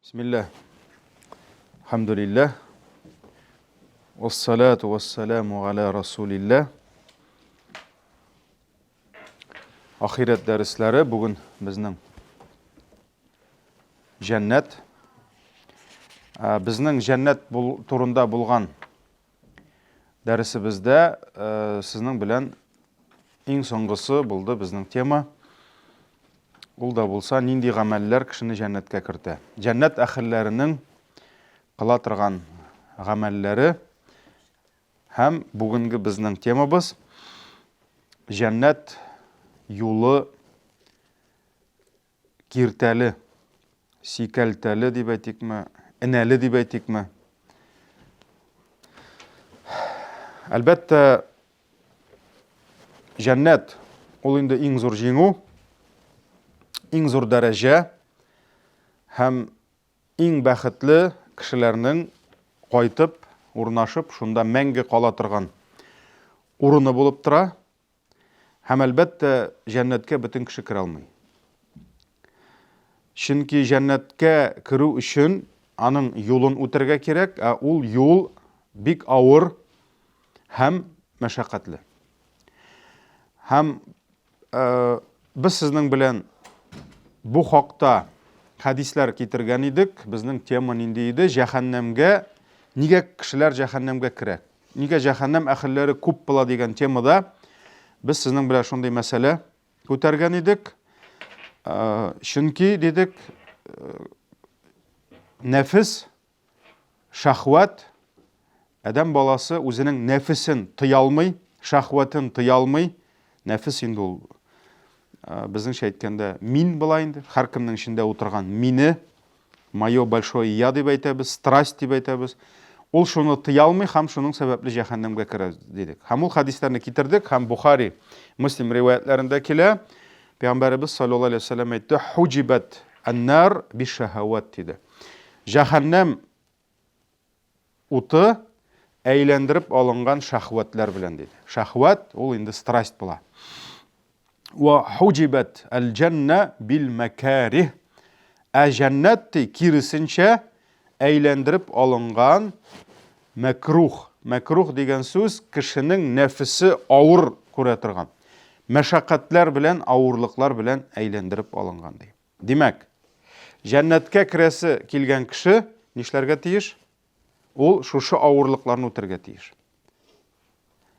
Bismillah. Alhamdulillah. Vessalatu vesselamu ala Rasulillah. Ahiret dersleri bugün bizning cennet. Bizning cennet turunda bulgan dersimizde sizning bilen eng soңгысы buldu bizning tema. Ул да булса, нинди гамәлләр кешене җәннәткә кертә. Җәннәт әһелләренең кыла торган гамәлләре һәм бүгенге безнең темабыз җәннәт юлы киртәле, сикәлтәле дип әйтикме, энәле дип әйтикме. Әлбәттә, җәннәт ул инде иң зур җиңү, иң зур дәрәҗә һәм иң бәхетле кешеләрнең кайтып, урнашып, шунда мәңге кала торган урыны булып тора. Һәм әлбәттә, җәннәткә бөтен кеше керә алмый. Чөнки җәннәткә керү өчен аның юлын үтәргә кирәк, ул юл бик авыр һәм мәшәкатьле. Һәм без сезнең белән bu хакта хадислар китергән идек. Безнең тема нинди иде? Җәһәннәмгә, нигә кешеләр җәһәннәмгә керә? Нигә җәһәннәм әһелләре күп була дигән темада без сезнең белән шундый мәсьәлә күтәргән идек. Чөнки дидек, нәфис, шахват, адам баласы үзенең нәфисен тыя алмый, шахватын тыя алмый. Нәфис инде ул безнеңчә әйткәндә мин була инде, һәркемнең эчендә утырган мине, мое большое я дип әйтәбез, страсть дип әйтәбез. Ул шуны тыя алмый һәм шуның сәбәпле җәһәннәмгә керә дидек. Һәм ул хадисларны китердек, һәм Бухари, Муслим риваятларында килә. Пәйгамбәрбез саллаллаһу алейһи ва саллям әйтте: "Хуҗибат ан-нар би-шахават" диде. Җәһәннәм уты әйләндереп алынган шахватлар белән диде. Шахват ул инде страсть була. Ва хуҗибат ал-җанна бил-макарих. Җәннәт киресенчә әйләндереп алынган макрух. Макрух дигән сүз кешенең нәфесе авыр күрә торган. Мәшәкатьләр белән, авырлыклар белән әйләндереп алынган ди. Димәк, җәннәткә керәсе килгән кеше нишләргә тиеш? Ул шушы авырлыкларны үтәргә тиеш.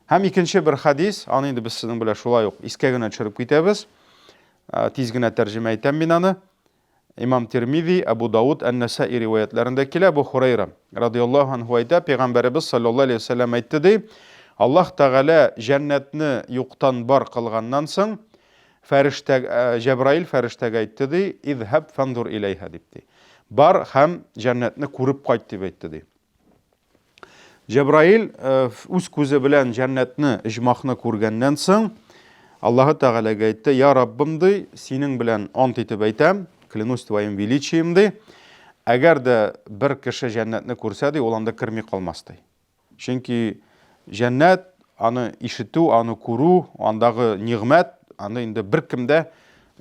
Һәм икенче бер хадис, аны инде без сезнең белән шулай ук искә генә төшереп китәбез. Тиз генә тәрҗемә итәм мин аны. Имам Тирмизи, Абу Дауд, Ан-Насаи риваятларында килә. Бу Хурайра радиллаһу анһу әйтә, Пәйгамбәрбез саллаллаһу алейһи ва саллям әйтте ди: Аллаһ Тәгалә җәннәтне юктан бар кылганнан соң, Җәбраил фәрештәгә әйтте ди: "Изһаб фанзур илейһа" дип ди. Бар һәм җәннәтне күреп кайт дип әйтте ди. Җәбраил үз күзе белән җәннәтне, иҗмахны күргәннән соң, Аллаһ Тәгаләгә әйтте: "Я Раббым ди, синең белән ант итеп әйтәм, клянусь твоим величием ди, әгәр дә бер кеше җәннәтне күрсә ди, ул анда кирми калмас ди. Чөнки җәннәт, аны ишетү, аны күрү, андагы нигъмәт, аны инде беркем дә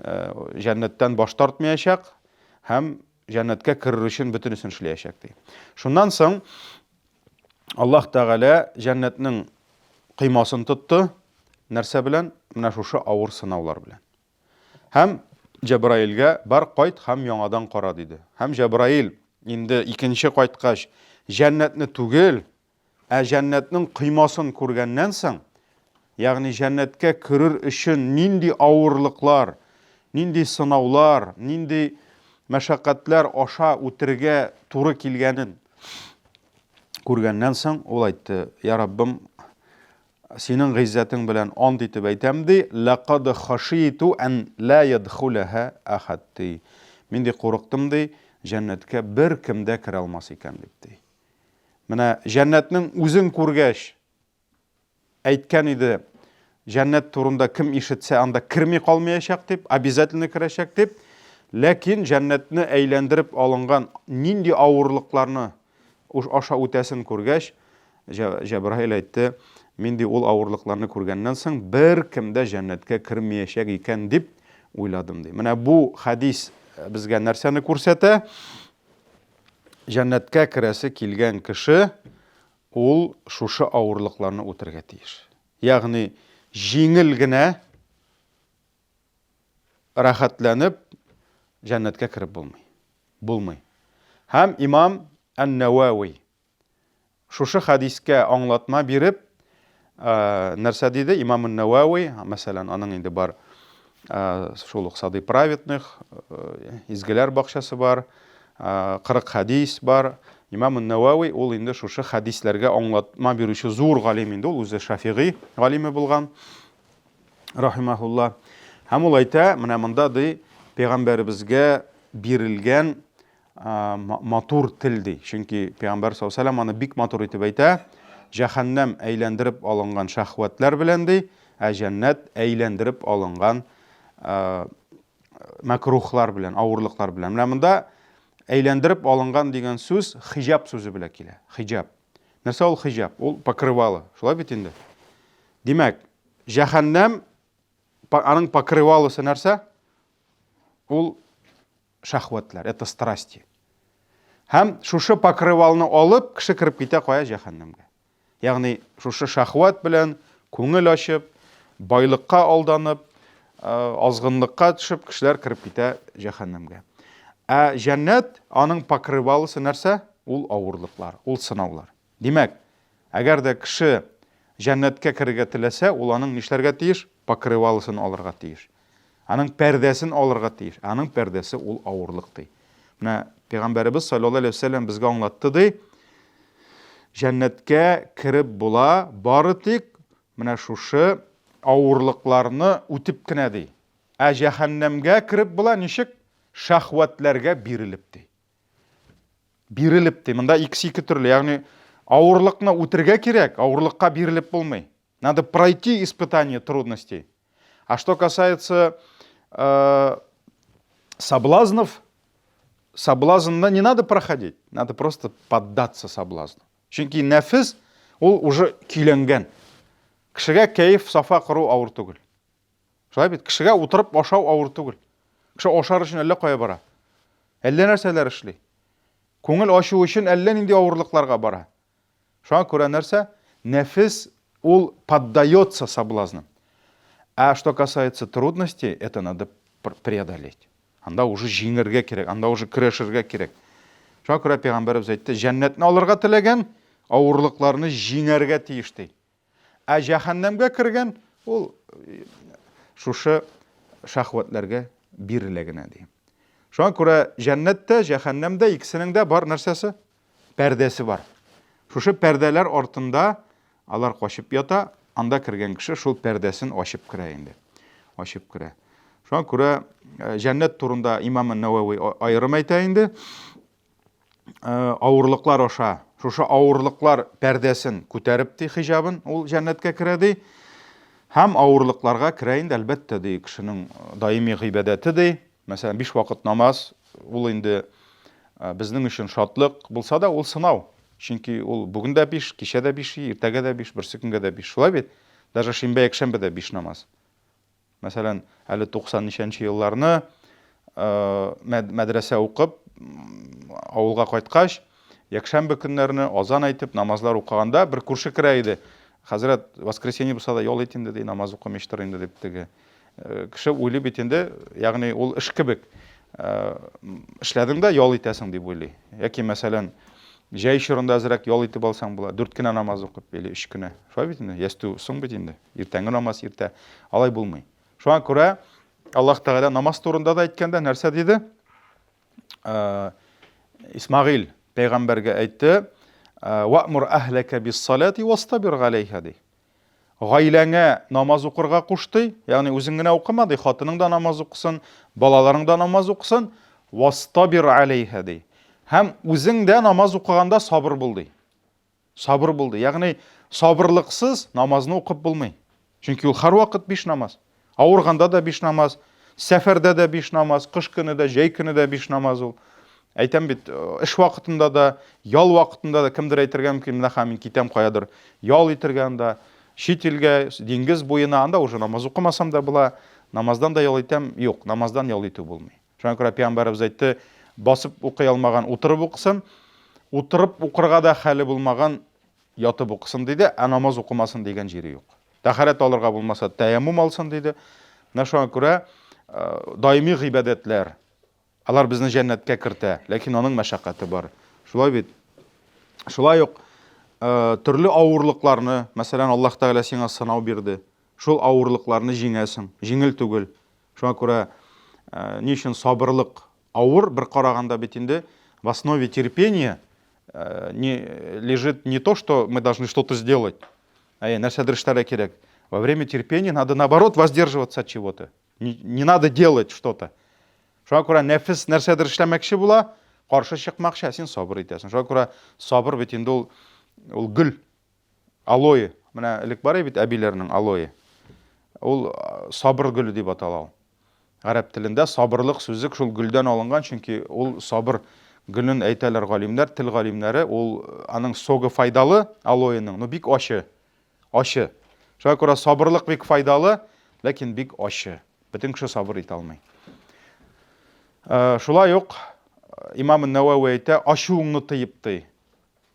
җәннәттән баш тартмаячак һәм җәннәткә керер өчен бөтенесен эшләячәк ди. Шуннан соң Аллаһ Тәгалә җәннәтнең кыймасын тотты, нәрсә белән? Менә шушы авыр сынаулар белән. Һәм Җәбраилгә бар кайт һәм яңадан кара диде. Һәм Җәбраил инде икенче кайткач җәннәтне түгел, җәннәтнең кыймасын күргәннән соң, ягъни җәннәткә керер өчен нинди авырлыклар, нинди сынаулар, нинди мәшәкатьләр аша үтәргә туры килгәнен күргәннән соң, ул әйтте: "Я Раббым, синең гыйззәтең белән ант итеп әйтәм ди, лaqad khashitu an la yadkhulaha ahad." Мин ди курыктым ди, җәннәткә бер кем дә керә алмас икән дип ди. Менә җәннәтнең үзен күргәч әйткән иде, җәннәт турында кем ишетсә, анда кирми калмаячак дип, обязательно керәчәк дип. Ләкин җәннәтне әйләндереп алынган нинди авырлыкларны аша үтәсен күргәч, Җәбраил әйтте: "Мин ди ул авырлыкларны күргәннән соң бер кем дә җәннәткә кирмәячәк икән дип уйладым" ди. Менә бу хадис безгә нәрсәне күрсәтә? жәннәткә керәсе килгән кеше ул шушы авырлыкларны үтәргә тиеш. Ягъни җиңел генә рахатланып жәннәткә киреп булмый. Һәм имам Ан-Навави шушы хадискә аңлатма биреп, нәрсә диде? Имам Ан-Навави, мәсәлән, аның инде бар шул ук Сады праведных, изгеләр бакчасы бар, 40 хадис бар. Имам Ан-Навави ул инде шушы хадисләргә аңлатма бирүче зур галим инде, ул үзе Шафиғи галиме булган, рахимахулла. Һәм ул әйтә, менә монда ди, пәйгамбәребезгә бирелгән матур тел ди. Чөнки пәйгамбәр саллаллаһу алейһи ва саллям аны бик матур итеп әйтә. Җәһәннәм әйләндереп алынган шахватлар белән ди, җәннәт әйләндереп алынган макрухлар белән, авырлыклар белән. Менә монда әйләндереп алынган дигән сүз хиҗаб сүзе белән килә. Хиҗаб. Нәрсә ул хиҗаб? Ул покрывало. Шулай бит инде. Димәк, җәһәннәм аның покрывалосы нәрсә? Ул шахватлар, это страсти. Һәм шушы покрывалны алып, кеше киреп китә кая? Җәһәннәмгә. Ягъни шушы шахват белән күңел ачып, байлыкка алданып, азгынлыкка төшеп, кешеләр киреп китә җәһәннәмгә. Җәннәт аның покрывалосы нәрсә? Ул авырлыклар, ул сынаулар. Димәк, әгәр дә кеше җәннәткә кирергә теләсә, ул аның нишләргә тиеш? Покрывалосын алырга тиеш. Аның пәрдәсен алырга тиеш. Аның пәрдәсе ул авырлык ди. Менә Пәйгамбәребез саллаллаһу алейһи ва саллям безгә аңлатты ди. Җәннәткә киреп була, бары тик менә шушы авырлыкларны үтеп кенә ди. Җәһәннәмгә киреп була ничек? Шахватларга бирелеп ди. Бирелеп ди. Монда икесе ике төрле. Ягъни авырлыкны үтәргә кирәк, авырлыкка бирелеп булмый. Надо пройти испытание трудностей. А что касается соблазнов, соблазнна не надо проходить, надо просто поддаться соблазну. Чөнки нәфис ул уже көйләнгән. Кешегә кәеф сафа кыру авыр түгел. Шулай бит, кешегә утырып ашау авыр түгел. Кеше ашар өчен әллә кая бара? Әллә нәрсәләр эшли. Күңел ачу өчен әллә нинди авырлыкларга бара. Шуңа күрә нәрсә? Нәфис ул поддается соблазнам. А что касается трудностей, это надо преодолеть. Анда уже җиңәргә кирәк, анда уже көрәшергә кирәк. Шуңа күрә Пәйгамбәребез әйтте, җәннәтне алырга теләгән авырлыкларны җиңәргә тиеш ди. Җәһәннәмгә кергән, ул шушы шахватларга бирелә генә ди. Шуңа күрә җәннәттә, җәһәннәмдә икесенең дә бар нәрсәсе? Пәрдәсе бар. Шушы пәрдәләр артында алар качып ята, анда кергән кеше шул пәрдәсен ачып керә инде. Ачып керә. Шуңа күрә җәннәт турында Имам Ан-Навави аерым әйтә инде. Авырлыклар аша, шушы авырлыклар пәрдәсен күтәреп ди хиҗабын, ул җәннәткә керә ди. Һәм авырлыкларга керә инде әлбәттә ди кешенең даими гыйбадәте ди. Мәсәлән, 5 вакыт намаз, ул инде безнең өчен шатлык булса да, ул сынау. Чөнки ул бүген дә 5, кичә дә 5, иртәгә дә 5, берсе көнгә дә 5. Шулай бит. Даже шимбә, якшәмбә дә 5 намаз. Мәсәлән, әле 90 ничәнче елларны мәдрәсә укып, авылга кайткач, якшәмбе көннәрне азан әйтеп, намазлар укыганда бер күрше керә иде. Хәзрәт, воскресенье булса да ял ит инде ди, намаз укымыштыр инде дип теге. Кеше уйлый бит инде, ягъни ул эш кебек. Эшләдең дә ял итәсең дип уйлый. Яки мәсәлән, җәй чорында азрак ял итеп алсаң була, 4 көнә намаз укып, или 3 көнә. Шулай бит инде, ясту соң бит инде. Иртәнге намаз иртә, алай булмый. Шуңа күрә Аллаһ Тәгалә намаз турында да әйткәндә нәрсә диде? Исмагыйль пәйгамбәргә әйтте: "Ваъмур әһләкә бис-салати вастабир галейһа" ди. Гаиләңә намаз укырга кушты, ягъни үзең генә укыма ди, хатының да намаз укысын, балаларың да намаз укысын, вастабир алейһа ди. Һәм үзең дә намаз укыганда сабыр бул ди. Сабыр бул ди. Ягъни сабырлыксыз намазны укып булмый. Чөнки ул һәр вакыт 5 намаз. Авырганда да 5 намаз, сәфәрдә дә 5 намаз, кыш көне дә, җәй көне дә 5 намаз ул. Әйтәм бит, эш вакытында да, ял вакытында да кемдер әйтергә мөмкин, менә мин китәм каядыр, ял итергәндә, чит илгә, диңгез буена, анда уже намаз укымасам да була, намаздан да ял итәм, юк, намаздан ял итү булмый. Шуңа күрә Пәйгамбәребез әйтте, басып укый алмаган утырып укысын, отырып укырга да хәле булмаган ятып укысын дейді, намаз укымасын деген жері юк. Тәһарәт алырга булмаса, тәяммум алсын дейді. Менә шуңа күрә даими гыйбадәтләр алар безне җәннәткә кертә, ләкин аның мәшәкате бар. Шулай бит. Шулай ук төрле авырлыкларны, мәсәлән, Аллаһ Тәгалә сиңа сынау бирде. Шул авырлыкларны җиңәсең, җиңел түгел. Шуңа күрә ни өчен сабырлык авыр бер караганда бит инде в основе терпения лежит не то, что мы должны что-то сделать, нәрсәдер эшләргә кирәк. Во время терпения надо, наоборот, воздерживаться от чего-то. Не надо делать что-то. Шуңа күрә нәфес нәрсәдер эшләмәкче була, каршы чыкмакчы, син сабыр итәсең. Шуңа күрә сабыр бит инде ул гөл, алоэ. Менә элек бар бит әбиләрнең алоэ. Ул сабыр гөле дип атала. Гарәп телендә сабырлык сүзе шул гөлдән алынган, чөнки ул сабыр гөлен әйтәләр галимнәр, тел галимнәре, ул аның согы файдалы, алоэның, но бик ачы. Ачы. Шуңа күрә сабырлык бик файдалы, ләкин бик ачы. Бөтен кеше сабыр итә алмый. Шулай ук Имам Нәвави әйтә, ачуыңны тыеп тый.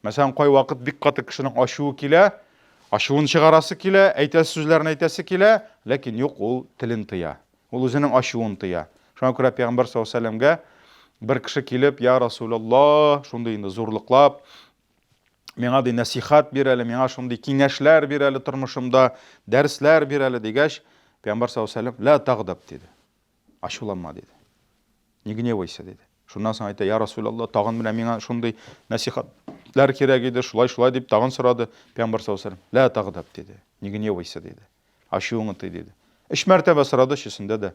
Мәсәлән, кай вакыт бик каты кешенең ачуы килә, ачуын чыгарасы килә, әйтәсе сүзләрне әйтәсе килә, ләкин юк, ул телен тыя. Ул үзенең ачуын тыя. Шуңа күрә Пәйгамбәр саллаллаһу алейһи ва сәлләмгә бер кеше килеп, я Расулаллах, шундый инде зурлыклап, миңа ди насихат бир әле, миңа шундый киңәшләр бир әле тормышымда, дәресләр бир әле дигәч, Пәйгамбәр саллаллаһу алейһи ва сәлләм, ла тагдаб диде. Ачуланма диде. Не гневайся диде. Шуннан соң әйтә, я Расулаллах, тагын менә миңа шундый насихатлар кирәк иде, шулай дип тагын сорады. Пәйгамбәр саллаллаһу алейһи ва сәлләм, ла тагдаб диде. Не гневайся диде. Ачуыңны тый диде. 3 мәртәбә сорады, өчесендә дә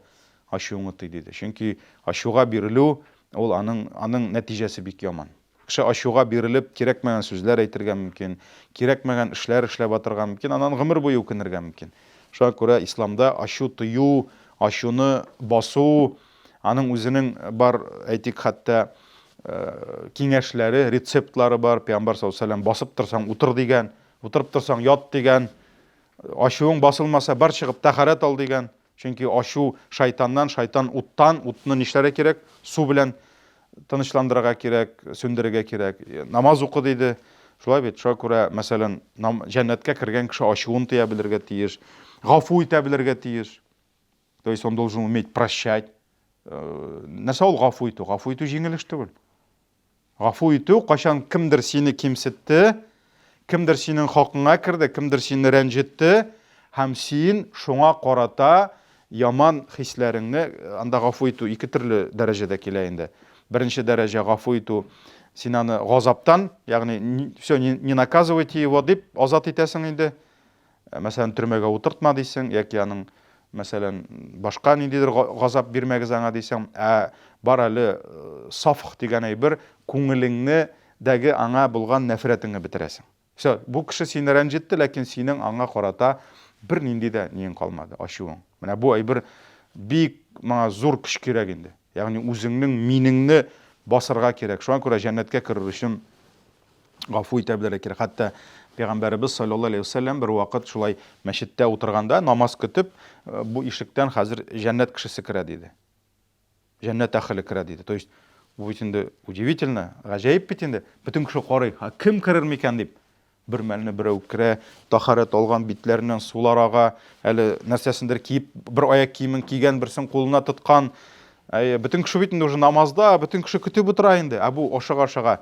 ачуыңны тый диде. Чөнки ачуга бирелү ул аның нәтиҗәсе бик яман. Кеше ачуга бирелеп, кирәкмәгән сүзләр әйтергә мөмкин, кирәкмәгән эшләр эшләп атырга мөмкин, аннан гомер буе үкенергә мөмкин. Шуңа күрә исламда ачу тыю, ачуны басу, аның үзенең бар, әйтик, хәтта киңәшләре, рецептлары бар. Пәйгамбәр саллаллаһу алейһи ва сәлләм, басып торсаң утыр дигән, утырып торсаң ят дигән, ачуың басылмаса бар чыгып тәһарәт ал дигән. Чөнки ачу шайтаннан, шайтан уттан, утны нишләргә кирәк? Су белән тынычландырырга кирәк, сүндерергә кирәк. Намаз укы диде. Шулай бит. Шуңа күрә, мәсәлән, җәннәткә кергән кеше ачуын тыя белергә тиеш, гафу итә белергә тиеш. То есть он должен уметь прощать. Нәрсә ул гафу итү? Гафу итү җиңел эш түгел. Гафу итү кашан кемдер сине кимсетте, кемдер синең хакыңа кирде, кемдер сине рәнҗетте, һәм син шуңа карата яман хисләреңне, анда гафу итү ике төрле дәрәҗәдә килә инде. Беренче дәрәҗә гафу итү, син аны газаптан, ягъни все, не наказывайте его дип азат итәсең инде. Мәсәлән, төрмәгә утыртма дисең, яки аның, мәсәлән, башка ниндидер газап бирмәгез аңа дисең, бар әле сафх дигән әйбер, күңелеңне дәге аңа булган нәфрәтеңне бетерәсең. Все, бу кеше сине рәнҗетте, ләкин синең аңа карата бер нинди дә ниң калмады, ачуың. Менә бу әйбер бик маңа зур көч кирәк инде. Ягъни үзеңнең минеңне басырга кирәк. Шуңа күрә җәннәткә керер өчен гафу итә белергә кирәк. Хәтта Пәйгамбәрбез саллаллаһу алейһи ва сәлләм бер вакыт шулай мәчеттә утырганда, намаз көтеп, бу ишектән хәзер җәннәт кешесе керә диде. Җәннәт әһле керә диде. То есть бу бит инде удивительно, гаҗәеп бит инде. Бөтен кеше карый, кем керер микән дип. Бер мәлне берәү керә, тахарат алган битләреннән сулар ага, әле нәрсәсендер киеп, бер аяк киемен кигән, берсен кулына тоткан. Бөтен кеше бит инде уже намазда, бөтен кеше көтеп утыра инде. Бу ашыга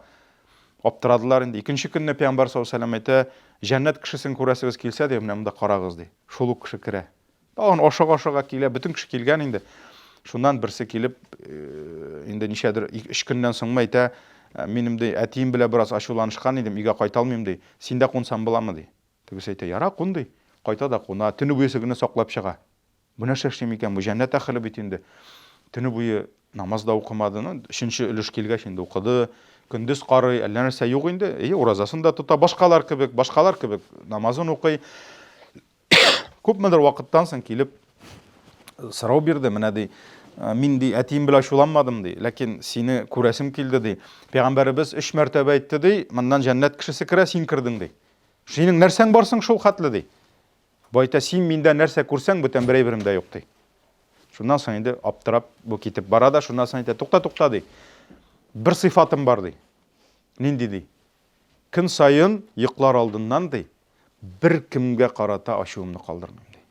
аптырадылар инде. Икенче көнне Пәйгамбәр саллаллаһу алейһи ва сәлләм әйтә, җәннәт кешесен күрәсегез килсә дә, менә монда карагыз ди. Шул ук кеше керә. Тагын ашыга килә, бөтен кеше килгән инде. Шуннан берсе килеп, инде ничәдер 3 көннән соң әйтә, минем ди әтием белән бераз ачуланышкан идем, өйгә кайта алмыйм ди. Син дә кунсам буламы ди. Тегесе әйтә, яра кун ди. Кайта да куна, төне буе генә саклап чыга. Бу нәрсә эшлим икән, бу җәннәт әһле бит инде. Төне буе намаз да укымадыны, 3нче өлеш килгәч инде укыды. Көндез карый, әллә нәрсә юк инде. Уразасын да тота, башкалар кебек намазын укый. Күпмедер вакыттан соң килеп сорау бирде, менә ди, мин ди әтием белән ачуланмадым ди, ләкин сине күрәсем килде ди. Пәйгамбәрбез 3 мәртәбә әйтте ди, моннан җәннәт кешесе керә, син кирдең ди. Синең нәрсәң барсың шул хәтле ди. Бу әйтә, син миндә нәрсә күрсәң, бүтән бер әйберем дә юк ди. Шуннан соң инде аптырап бу китеп бара да, шуннан соң әйтә, тукта ди. Бер сыйфатым бар ди. Нинди ди? күн сайын йоклар алдыннан дей, bir kimге карата ашуымны калдырмыйм дей.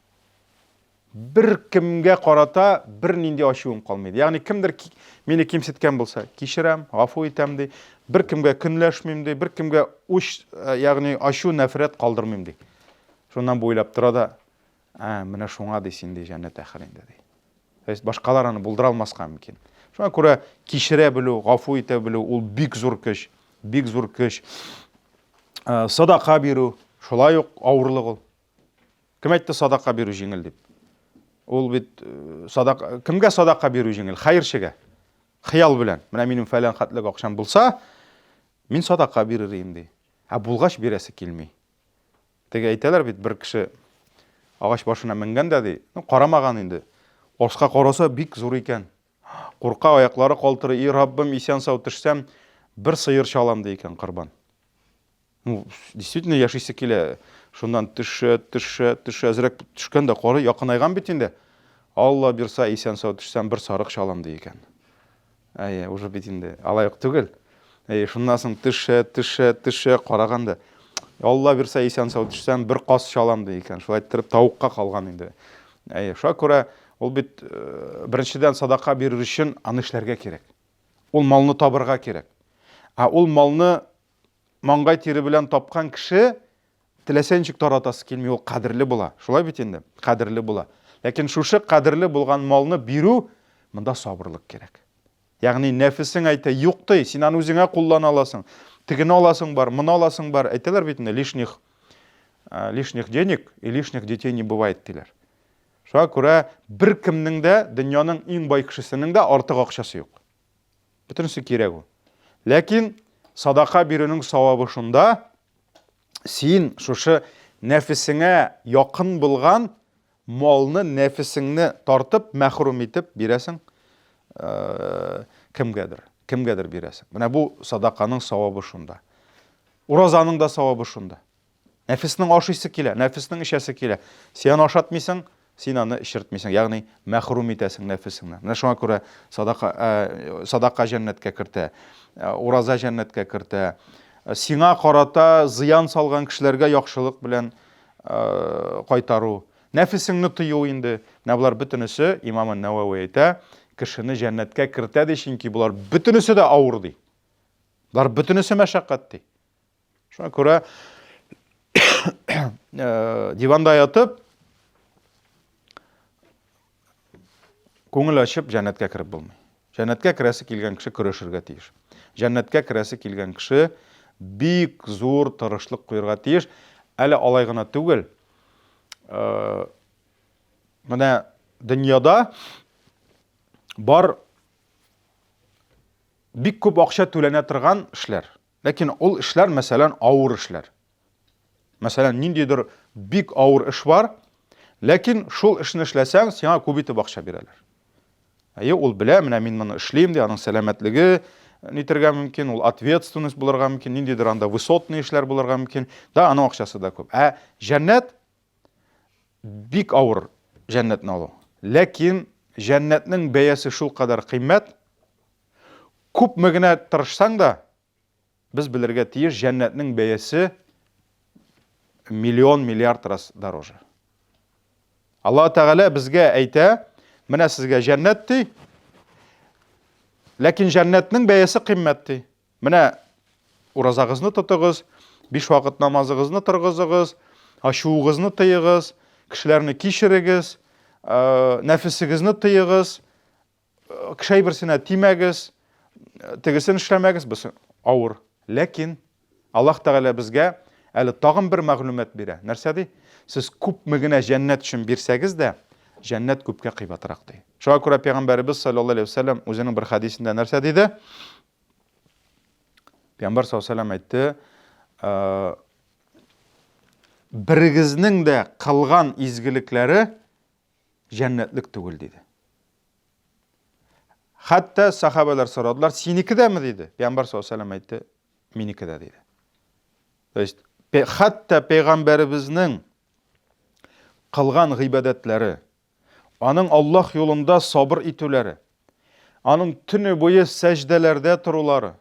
Bir kimге карата bir нинди ашуым калмайды. Ягъни кимдир мени кимсеткән булса, кичерәм, гафу итәм дей. Bir kimге көнләшмим дей, bir kimге ягъни ашу, нәфрәт калдырмыйм дей. Шуннан буйлап тора да, менә шуңа дей син дей җәннәт әхирендә дей. То есть башкалар аны булдыра алмаска мөмкин. Шуңа күрә кичерә белү, гафу итә белү ул бик зур көч, бик зур көч. Садака бирү, шулай ук авырлык ул. Кем әйтте садака бирү җиңел дип? Ул бит садака, кемгә садака бирү җиңел? Хәерчегә. Хыял белән. Менә минем фәлән хәтлек акчам булса, мин садака бирер идем ди. Булгач бирәсе килми. Теге әйтәләр бит бер кеше агач башына менгән дә ди. Карамаган инде. Ашка караса бик зур икән. Курка аяклары калтырый, "И Раббым, исән сау төшсәм, бер сыер чалам" ди икән корбан. Действительно яшисе килә. Шуннан төшә, әзрәк төшкәндә кары якынайган бит инде. Алла бирса, исән сау төшсәм, бер сарык чалам ди икән. Уже бит инде алайык түгел. Шуннан соң төшә караганда, Алла бирса, исән сау төшсәм, бер кас чалам ди икән. Шулай итеп тавыкка калган инде. Шуңа күрә ул бит беренчедән садака бирер өчен аны эшләргә кирәк. Ул малны табырга кирәк. Ул малны маңгай тире белән тапкан кеше теләсә ничек таратасы килми, ул кадерле була. Шулай бит инде, кадерле була. Ләкин шушы кадерле булган малны бирү, монда сабырлык кирәк. Ягъни нәфесең әйтә, юкты, син аны үзеңә куллана аласың. Тигене аласың бар, моны аласың бар. Әйтәләр бит инде, лишних денег и лишних детей не бывает диләр. Шуңа күрә бер кемнең дә, дөньяның иң бай кешесенең дә артык акчасы юк. Бөтенесе кирәк ул. Ләкин садака бирүнең савабы шунда, син шушы нәфесеңә якын булган малны, нәфесеңне тартып, мәхрүм итеп бирәсең кемгәдер бирәсең. Менә бу садаканың савабы шунда. Уразаның да савабы шунда. Нәфеснең ашыйсы килә, нәфеснең ишәсе килә. Син ашатмыйсың, син аны ишертмисең, ягъни мәхрүм итәсең нәфесеңне. Менә шуңа күрә садака җәннәткә кертә, ураза җәннәткә кертә. Сиңа карата зыян салган кешеләргә яхшылык белән кайтару, нәфесеңне тыю инде. Менә булар бөтенесе Имам ан-Навави әйтә, кешене җәннәткә кертә ди, чөнки булар бөтенесе дә авыр ди. Булар бөтенесе мәшәкать ди. Шуңа күрә диванда ятып күңел ачып җәннәткә кирип булмый. Җәннәткә керәсе килгән кеше көрәшергә тиеш. Җәннәткә керәсе килгән кеше бик зур тырышлык куярга тиеш. Әле алай гына түгел. Менә дөньяда бар бик күп акча түләнә торган эшләр. Ләкин ул эшләр, мәсәлән, авыр эшләр. Мәсәлән, ниндидер бик авыр эш бар, ләкин шул эшне эшләсәң, сиңа күп итеп акча бирәләр. Ул белә, менә мин моны эшлим ди, аның сәламәтлеге нитергә мөмкин, ул ответственность булырга мөмкин, ниндидер анда высотный эшләр булырга мөмкин. Да, аның акчасы да күп. Җәннәт бик авыр җәннәтне алу. Ләкин җәннәтнең бәясе шул кадәр кыйммәт. Күп мегенә тырышсаң да, без белергә тиеш, җәннәтнең бәясе миллиард раз дороже. Аллаһ Тәгалә безгә әйтә, менә сезгә җәннәт ди, ләкин җәннәтнең бәясе кыйммәт ди. Менә уразагызны тотыгыз, 5 вакыт намазыгызны торгызыгыз, ачуыгызны тыегыз, кешеләрне кичерегез, нәфесегезне тыегыз, кеше берсенә тимәгез, тегесен эшләмәгез, без авыр. Ләкин Аллаһ Тәгалә безгә әле тагын бер мәгълүмат бирә. Нәрсә ди? Сез күпме генә җәннәт өчен бирсәгез дә, җәннәт күпкә кыйбатрак ди. Шуңа күрә Пәйгамбәрбез саллаллаһу алейхи ва саллям үзенең бер хадисендә нәрсә диде? Пәйгамбәр саллаллаһу алейхи ва саллям әйтте, берегезнең дә кылган изгелекләре җәннәтлек түгел диде. Хәтта сахабалар сорадылар, синеке дәме диде? Пәйгамбәр саллаллаһу алейхи ва саллям әйтте, минеке дә диде. То есть хәтта Пәйгамбәребезнең кылган гыйбадәтләре, аның Аллаһ юлында сабыр итүләре, аның төне буе сәҗдәләрдә торулары,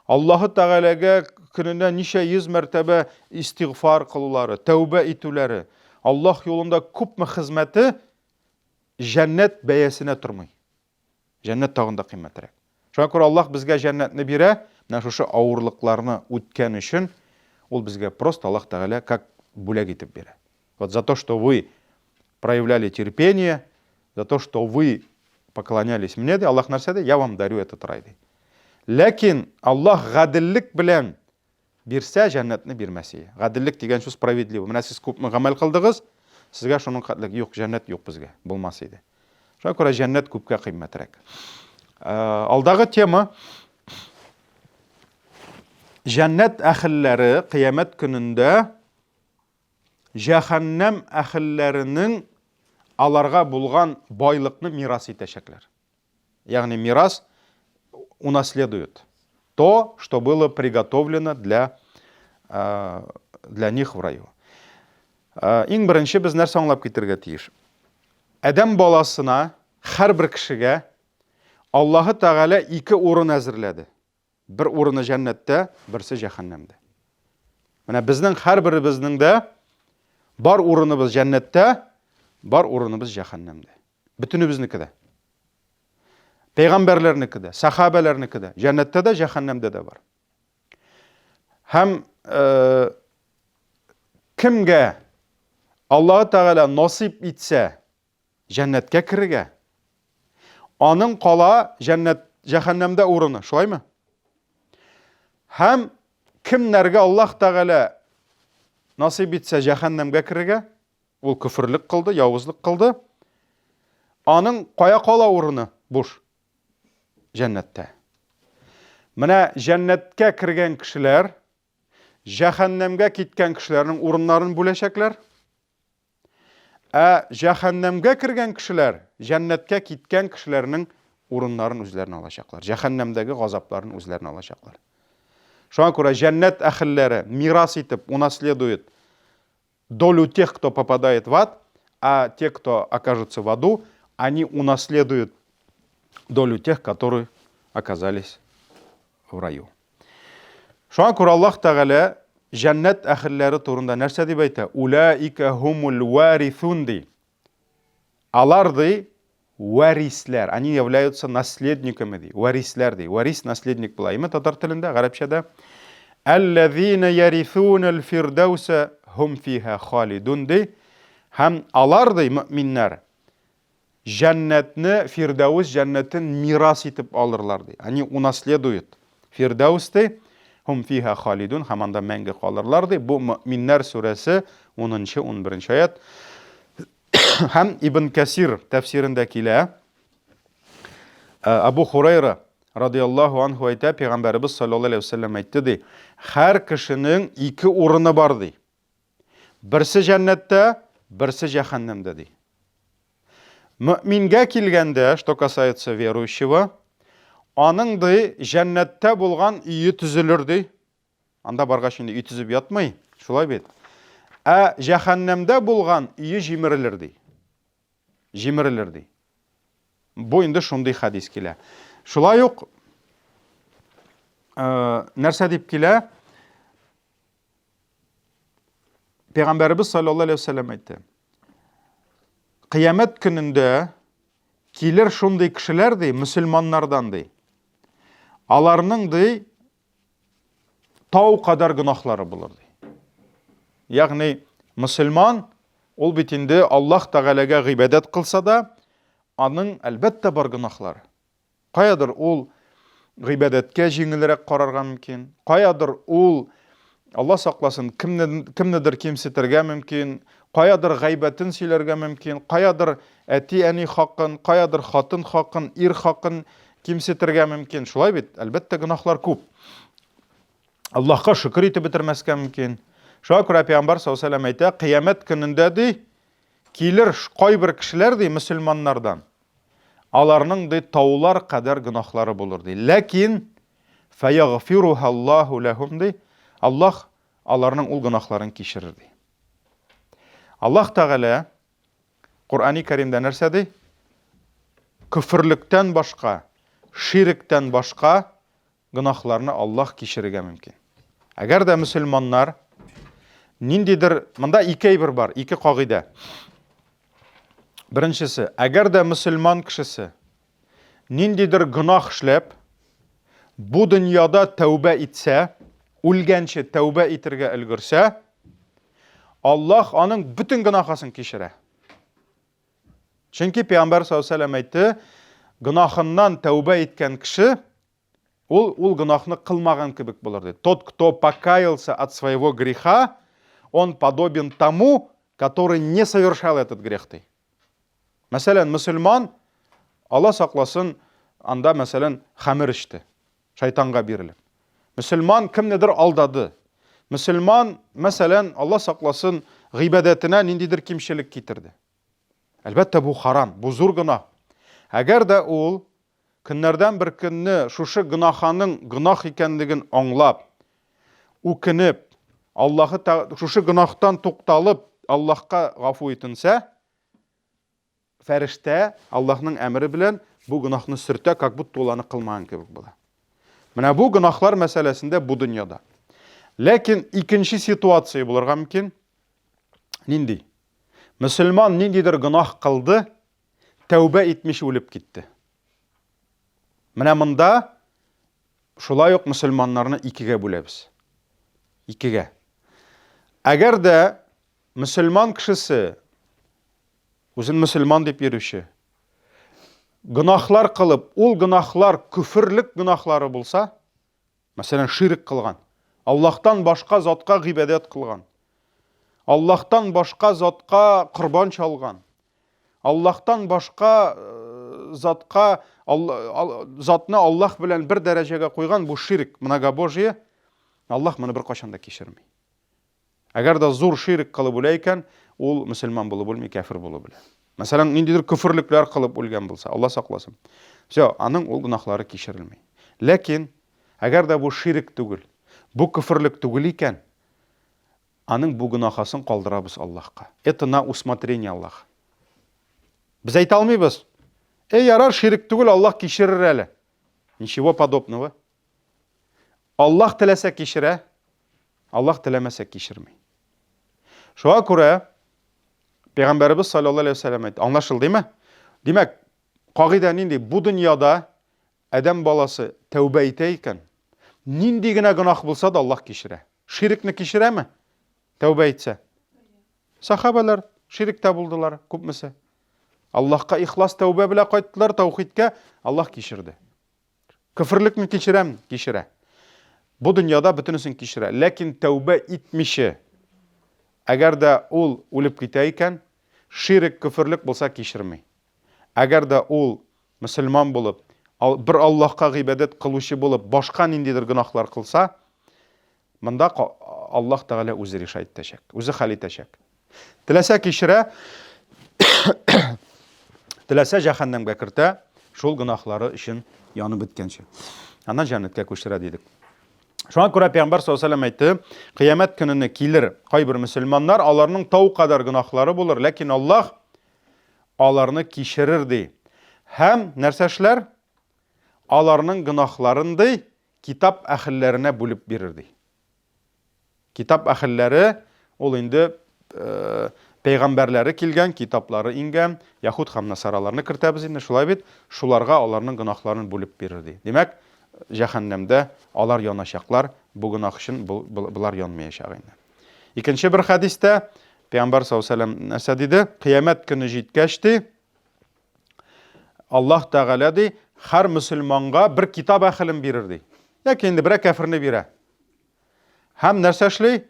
Аллаһы Тәгаләгә көненә ничә йөз мәртәбә истигъфар кылулары, тәүбә итүләре, Аллаһ юлында күпме хезмәте җәннәт бәясенә тормый. Җәннәт тагында кыйммәтрәк. Шуңа күрә Аллаһ безгә җәннәтне бирә, менә шушы авырлыкларны үткән өчен ул безгә просто Аллаһ Тәгалә как бүләк итеп бирә. Вот за то, что вы проявляли терпение, за то, что вы поклонялись мне, Аллаһ нәрсәдә, я вам дарю этот рай. Ләкин Аллаһ гаделлек белән бирсә, җәннәтне бирмәс. Гаделлек дигән сүз справедливо. Менә сез күпме гамәл кылдыгыз, сезгә шуның кадәрлек юк, җәннәт юк безгә, булмас иде. Шуңа күрә җәннәт күпкә кыйммәтрәк. Алдагы тема җәннәт әһелләре кыямәт көнендә җәһәннәм әһелләренең аларга булган байлыкны мирас итәчәкләр. Ягъни мирас унаследует то, что было приготовлено для них в раю. Иң беренче без нәрсә аңлап китергә тиеш? Адәм баласына, һәрбер кешегә Аллаһы Тәгалә ике урын әзерләде. Бер урыны җәннәттә, берсе җәһәннәмдә. Менә безнең һәрберебезнең дә бар урыныбыз җәннәттә, бар урыныбыз җәһәннәмдә. Бөтенебезнеке дә. Пәйгамбәрләрнеке дә, сахабаларнеке дә, җәннәттә дә, җәһәннәмдә дә бар. Һәм кемгә Аллаһы Тәгалә насип итсә җәннәткә керергә, аның кала җәһәннәмдә урыны, шулаймы? Һәм кемнәргә Аллаһ Тәгалә насип итсә җәһәннәмгә керергә, ул күфрлек кылды, явызлык кылды, аның кая кала урыны? Буш. Җәннәттә. Менә җәннәткә кергән кешеләр җәһәннәмгә киткән кешеләрнең урыннарын бүләчәкләр. Җәһәннәмгә кергән кешеләр җәннәткә киткән кешеләрнең урыннарын үзләренә алачаклар. Җәһәннәмдәге газапларын үзләренә алачаклар. Шуңа күрә җәннәт әһелләре мирас итеп унаследует долю тех, кто попадает в ад, а те, кто окажутся в аду, они унаследуют долю тех, которые оказались в раю. Шуңа күрә Аллаһ Тәгалә җәннәт әһелләре турында нәрсә дип әйтә? Улаика хумул варисун ди. Алар ди варисләр, они являются наследниками ди. Варисләр ди. Варис наследник була. Име татар телендә, гарәпчәдә аллазина ярисунал фирдауса хум фиха халидун ди. Һәм алар ди мөэминнәр җәннәтне, фирдаус җәннәтен мирас итеп алырлар ди. Они унаследуют фирдаус ди. Hum fiha khalidun, һәм анда мәңге калырлар ди. Бу Мөэминнәр сүрәсе 10-11 аят. Һәм Ибн Касир тәфсирендә килә. Абу Хурайра радиллаһу анһу әйтә, Пәйгамбәрбез саллаллаһу алейһи ва саллям әйтте ди, һәр кешенең ике урыны бар ди. Берсе җәннәттә, берсе җәһәннәмдә ди. Мөэмингә килгәндә, что касается верующего, аның ди җәннәттә булган өйе төзелер ди. Анда баргач инде үй төзеп ятмый, шулай бит. Җәһәннәмдә булган өйе җимерелер ди. Җимерелер ди. Бу инде шундый хадис килә. Шулай ук нәрсә дип килә? Пәйгамбәрбез саллаллаһу алейһи ва саллям әйтте. Кыямәт көнендә килер шундый кешеләр ди, мөселманнардан ди. Аларның ди тау кадар гынахлары булыр ди. Ягъни мөселман ул бит инде Аллаһ Тәгаләгә гыйбадәт кылса да, аның әлбәттә бар гынахлары. Каядыр ул гыйбадәткә җиңелрәк карарга мөмкин. Каядыр ул Аллаһ сакласын кемнедер кимсетергә мөмкин. Каядыр гайбәтен сөйләргә мөмкин. Каядыр әти-әни хакын, каядыр хатын хакын, ир хакын кимсетергә мөмкин. Шулай бит, әлбәттә гынахлар күп. Аллаһка шөкер итеп бетермәскә мөмкин. Шуңа күрә Пәйгамбәр саллаллаһу алейһи ва саллям әйтә, кыямәт көнендә ди килер кайбер кешеләр ди мөселманнардан. Аларның ди таулар кадәр гынахлары булыр ди. Ләкин фаягфируха Аллаһу лахум ди. Аллаһ аларның ул гынахларын кичерер ди. Аллаһ Тәгалә Куръани Кәримдә нәрсә ди? Күфрлектән башка, ширктән башка гынахларны Аллаһ кичерергә мөмкин. Әгәр дә мөселманнар ниндидер, монда ике әйбер бар, ике кагыйдә. Беренчесе, әгәр дә мөселман кешесе ниндидер гынах эшләп, бу дөньяда тәүбә итсә, үлгәнче тәүбә итәргә өлгерсә, Аллаһ аның бүтән гынахасын кичерә. Чөнки Пәйгамбәр саллаллаһу алейһи ва сәллям әйтте, гынахыннан тәүбә иткән кеше ул гынахны кылмаган кебек булыр диде. Тот, кто покаялся от своего греха, он подобен тому, который не совершал этот грех. Мәсәлән, мөселман, Алла сакласын, анда мәсәлән хәмер эчте, шайтанга бирелеп. Мөселман кемнедер алдады. Мөселман, мәсәлән, Алла сакласын, гыйбадәтенә ниндидер кимчелек китерде. Әлбәттә, бу харам, бу зур гынах. Әгәр дә ул көннәрдән бер көнне шушы гынаханың гынах икәнлеген аңлап, үкенеп, Аллаһы шушы гынахтан тукталып, Аллаһка гафу итенсә, фәрештә Аллаһның әмере белән бу гынахны сөртә, как будто ул аны кылмаган кебек була. Менә бу гынахлар мәсьәләсендә бу дөньяда. Ләкин икенче ситуация булырга мөмкин. Нинди? Мөселман ниндидер гынах кылды, тәүбә итмеш үлеп китте. Менә монда шулай ук мөселманнарны икегә бүләбез. Икегә. Әгәр дә мөселман кешесе, үзен мөселман дип йөрүче, гынахлар кылып, ул гынахлар күферлек гынахлары булса, мәсәлән, ширк кылган, Аллаһтан башка затка гыйбадәт кылган, Аллаһтан башка затка курбан чалган, Аллаһтан башка затка затны Аллаһ белән бер дәрәҗәгә куйган бу ширк, многобожие, Аллаһ моны бер кашан да кичермәй. Әгәр дә зур ширк кылып үлә икән, ул мөселман булып үлми, кафир булып үлә. Мәсәлән, ниндидер күферлекләр кылып үлгән булса, Алла сакласын. Всё, аның ул гынахлары кичерелмәй. Ләкин әгәр дә бу ширк түгел, бу күферлек түгел икән, аның бу гынахасын калдырабыз Аллаһка. Это на усмотрение Аллаһ. Без әйтә алмыйбыз. Ярар, ширк түгел, Аллаһ кичерер әле. Ничего подобного. Аллаһ теләсә кичерә, Аллаһ теләмәсә кичермәй. Шуңа күрә Пәйгамбәрбез саллаллаһу алейһи ва сәллям әйтте. Аңлашылдымы? Димәк, кагыйдә нинди? Бу дөньяда адәм баласы тәүбә итә икән, нинди генә гынах булса да Аллаһ кичерә. Ширкне кичерәме? Тәүбә итсә. Сахабалар ширктә булдылар, күпмесе. Аллаһка ихлас тәүбә белән кайттылар, таухидка, Аллаһ кичерде. Күферлекне кичерәм, кичерә. Бу дөньяда бөтенесен кичерә. Ләкин тәүбә итмичә, әгәр дә ул үлеп китә икән, ширк, күферлек булса кичермәй. Әгәр дә ул мөселман булып, бер Аллаһка гыйбадәт кылучы булып, башка ниндидер гынахлар кылса, монда Аллаһ Тәгалә үзе решать итәчәк, үзе хәл итәчәк. Теләсә кичерә, теләсә җәһәннәмгә кертә, шул гынахлары өчен янып беткәнче. Аннан җәннәткә күчерә дидек. Шуңа күрә Пәйгамбәр саллаллаһу алейһи ва сәллям әйтте, кыямәт көненә килер кайбер мөселманнар, аларның тау кадәр гынахлары булыр, ләкин Аллаһ аларны кичерер ди. Һәм нәрсә эшләр? Аларның гынахларын ди китап әһелләренә бүлеп бирер ди. Китап әһелләре ул инде пәйгамбәрләре килгән, китаплары ингән, яһуд һәм насараларны кертәбез инде, шулай бит, шуларга аларның гынахларын бүлеп бирер ди. Димәк, җәһәннәмдә алар янашаклар, бу гынах өчен булар янмаячак инде. Икенче бер хадистә Пәйгамбәр саллаллаһу алейһи ва сәллям нәрсә диде? Кыямәт көне җиткәч ди, Аллаһ Тәгалә ди, һәр мөселманга бер китап әһелен бирер ди. Яки инде бер кафирне бирә. Һәм нәрсә эшли?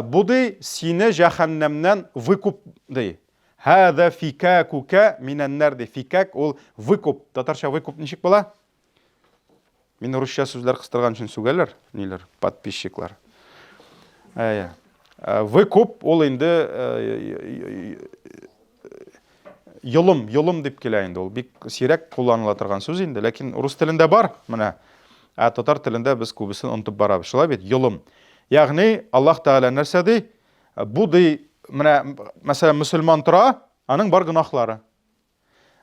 Бу ди сине җәһәннәмнән выкуп ди. Һәза фикакука минан-нар ди. Фикак ул выкуп. Татарча выкуп ничек була? Мин русча сүзләр кыстырган өчен сүгәләр, ниләр, подписчиклар. Выкуп ул инде йолым дип килә инде. Ул бик сирәк кулланыла торган сүз инде, ләкин рус телендә бар. Менә татар телендә без күбесен онытып барабыз. Шулай бит, йолым. Ягъни Аллаһ Тәгалә нәрсә ди? Бу ди, менә мәсәлән, мөселман тора, аның бар гынахлары.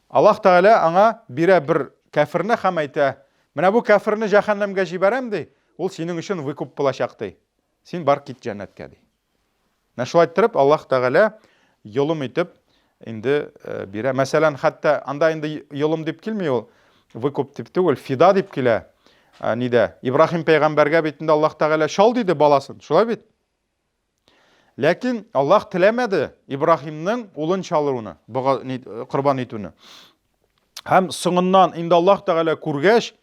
Аллаһ Тәгалә аңа бирә бер кафирне һәм әйтә, менә бу кафирне җәһәннәмгә җибәрәм ди. ол сенің үшін выкуп болашақ дей. Сен бар кет жәннәткә дей. Шулай айттырып, Аллаһ Тәғәлә йолым итеп инде бирә. Мәсәлән, хәтта анда инде йолым дип килмей, ул выкуп дип түгел, фида дип килә. Ниде? Ибрахим пәйғамбәргә бит инде Аллаһ Тәғәлә шал диде баласын. Шулай бит? Ләкин Аллаһ теләмәде Ибрахимның улын шалыруны, құрбан итүне. Һәм соңыннан инде Аллаһ Тәғәлә күргәч,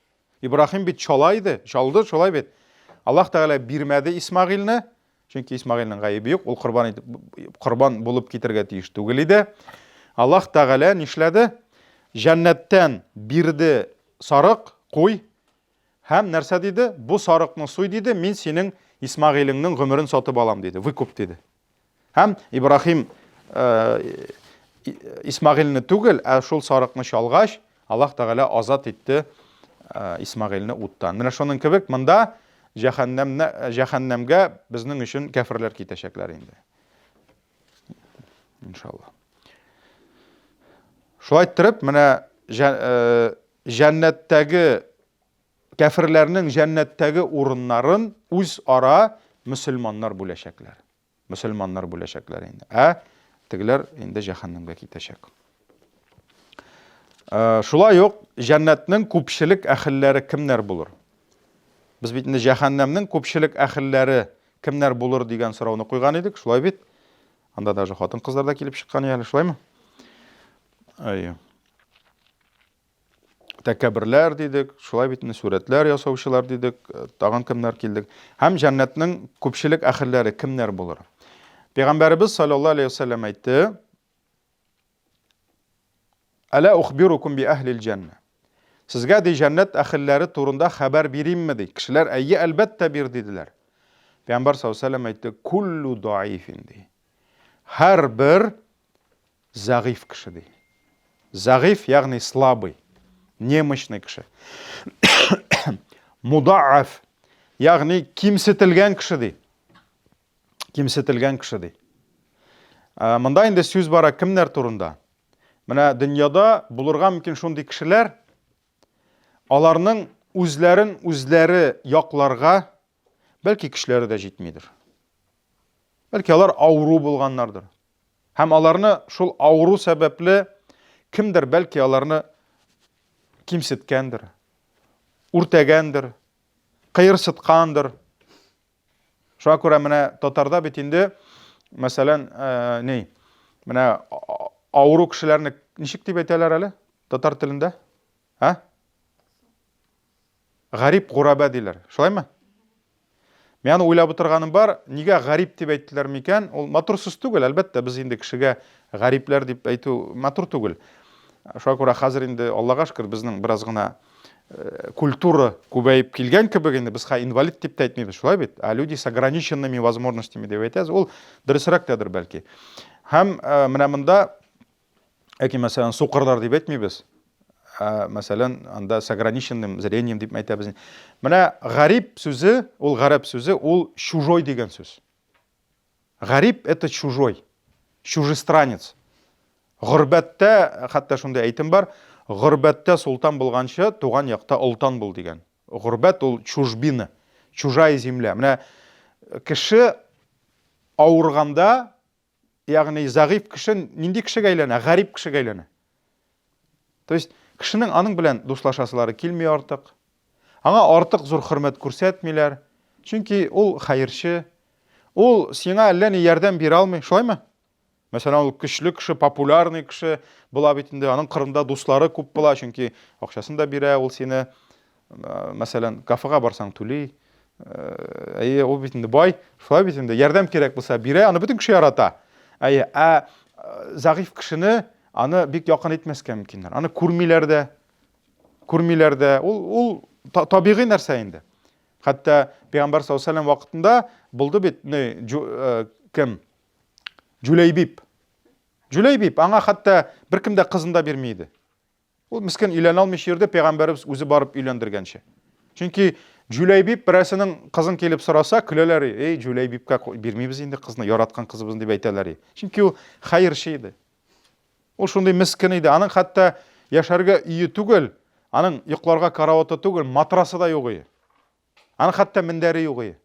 Ибрахим бит шалайды, шалды, шулай бит. Аллаһ Тәғәлә бирмәде Исмағилне, чөнки Исмағилның ғайыбы юк, ул құрбан булып китергә тиеш түгел иде. Аллаһ Тәғәлә нишләде? Жәннәттән бирде сарык, куй, һәм нәрсә диде? Бу сарыкны суй диде, мин синең Исмағилыңның гомерен сатып алам диде, выкуп диде. Һәм Ибрахим Исмағилне түгел, шул сарыкны шалгач, Аллаһ Тәғәлә азат итте Исмағилне уттан. Менә шуның кебек монда җәһәннәмгә безнең өчен кәфирләр китәчәкләр инде. Иншалла. Шулай итеп, менә җәннәттәге кәфирләрнең җәннәттәге урыннарын үз ара мөселманнар бүләшәкләр. Мөселманнар бүләшәкләр инде. Тегеләр инде җәһәннәмгә китәчәк. Шулай ук җәннәтнең күпчелек әһелләре кемнәр булыр? Без бит инде җәһәннәмнең күпчелек әһелләре кемнәр булыр дигән сорауны куйган идек, шулай бит? Анда даже хатын-кызлар да килеп чыккан әле, шулаймы? Тәкәбберләр дидек, шулай бит инде сүрәтләр ясаучылар дидек, тагын кемнәр килдек. Һәм җәннәтнең күпчелек әһелләре кемнәр булыр? Пәйгамбәрбез саллаллаһу алейхи ва саллям әйтте: "Ала ухбирукум би ахлил җанна." Сезгә ди җәннәт әһелләре турында хәбәр биримме ди? Кешеләр әйе, әлбәттә бир диделәр. Пәйгамбәр саллаллаһу алейхи ва саллям әйтте: "Куллу даифин" ди. Һәр бер зәгыйф кеше ди. Зәгыйф, ягъни слабый, немощный кеше. Мудаъаф, ягъни кимсетелгән кеше ди. Кимсетелгән кеше ди. Монда инде сүз бара кемнәр турында? Менә дөньяда булырга мөмкин шундый кешеләр, аларның үзләре якларга бәлки кешеләре дә җитмидер. Бәлки алар ауру булганнардыр. Һәм аларны шул ауру сәбәпле кемдер бәлки аларны кимсеткәндер, үртәгәндер, кыерсыткандыр. Шуңа күрә менә татарда бит инде, мәсәлән, менә ауру кешеләрне ничек дип әйтәләр әле татар телендә? Гарип, гураба диләр. Шулаймы? Мен уйлап утырганым бар, нигә гарип дип әйттеләр микән? Ул матур сүз түгел, әлбәттә, без инде кешегә гарипләр дип әйтү матур түгел. Шуңа күрә хәзер инде Аллаһка шөкер безнең бераз гына культура күбәеп килгән кебек инде без инвалид дип тә әйтмибез, шулай бит? Люди с ограниченными возможностями дип әйтәбез. Ул дөресрәк тәдер бәлки. Һәм менә монда мәсәлән сукырлар дип әйтмибез. Мәсәлән, анда с ограниченным зрением дип әйтәбез. Менә гарип сүзе, ул гарәп сүзе, ул чужой дигән сүз. Гарип это чужой, чужестранец. Гурбәттә, хәтта шундай әйтем бар, гурбәттә султан булганчы, туган якта олтан бул дигән. Гурбәт ул чужбина, чужая земля. Менә кеше авырганда, ягъни зәгыйф кеше нинди кешегә әйләнә? Гарип кешегә әйләнә. То есть кешенең аның белән дуслашасылары килми артык. Аңа артык зур хөрмәт күрсәтмиләр. Чөнки ул хәерче, ул сиңа әллә ни ярдәм бирә алмый, шулаймы? Мәсәлән, ул көчле кеше, популярный кеше була бит инде, аның кырында дуслары күп була, чөнки акчасын да бирә, ул сине, мәсәлән, кафега барсаң түли. Ул бит инде бай, шулай бит инде ярдәм кирәк булса бирә, аны бөтен кеше ярата. Зәгыйф кешене аны бик якын итмәскә мөмкиннәр. Аны күрмиләр дә. Ул табигый нәрсә инде. Хәтта Пәйгамбәр саллаллаһу алейһи ва саллям вакытында булды бит кем? Җүләйбиб, аңа хәтта беркем дә кызын да бирмейде. Ул мискин өйләнә алмыйча йөрде, Пәйгамбәрбез үзе барып өйләндергәнче. Чөнки Җүләйбиб берсенең кызын килеп сораса, көләләр, Җүләйбибкә бирмибез инде кызны, яраткан кызыбыз дип әйтәләр. Чөнки ул хәерче иде. Ул шундый мискин иде. Аның хәтта яшәргә өе түгел, аның йокларга караваты түгел, матрасы да юк иде. Аны хатта мендәре юк ие.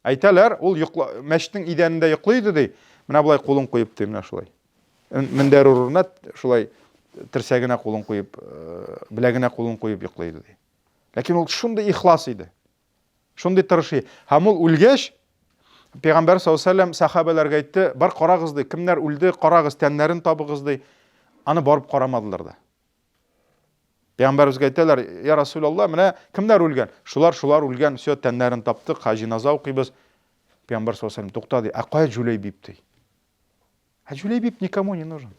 Әйтәләр, ул мәчеттең идәнендә йоклый ди. Менә булай кулын куеп ди, менә шулай. Мендәр урынына шулай терсәгенә кулын куеп, беләгенә кулын куеп йоклый ди. Ләкин ул шундый ихлас иде. Шундый тырыш. Һәм ул үлгәч, Пәйгамбәр саллаллаһу алейһи ва саллям сахабаларга әйтте, бар карагыз ди, кемнәр үлде, карагыз, тәннәрен табыгыз ди. Аны барып карамадылар да. Пәйгамбәрбезгә әйтәләр, я Расулаллах, менә кемнәр үлгән? Шулар үлгән, все тәннәрен таптык, җиназа укыйбыз. Пәйгамбәр саллаллаһу алейһи ва саллям тукта ди, кая Җулайбиб ди? Җулайбиб никому не нужен.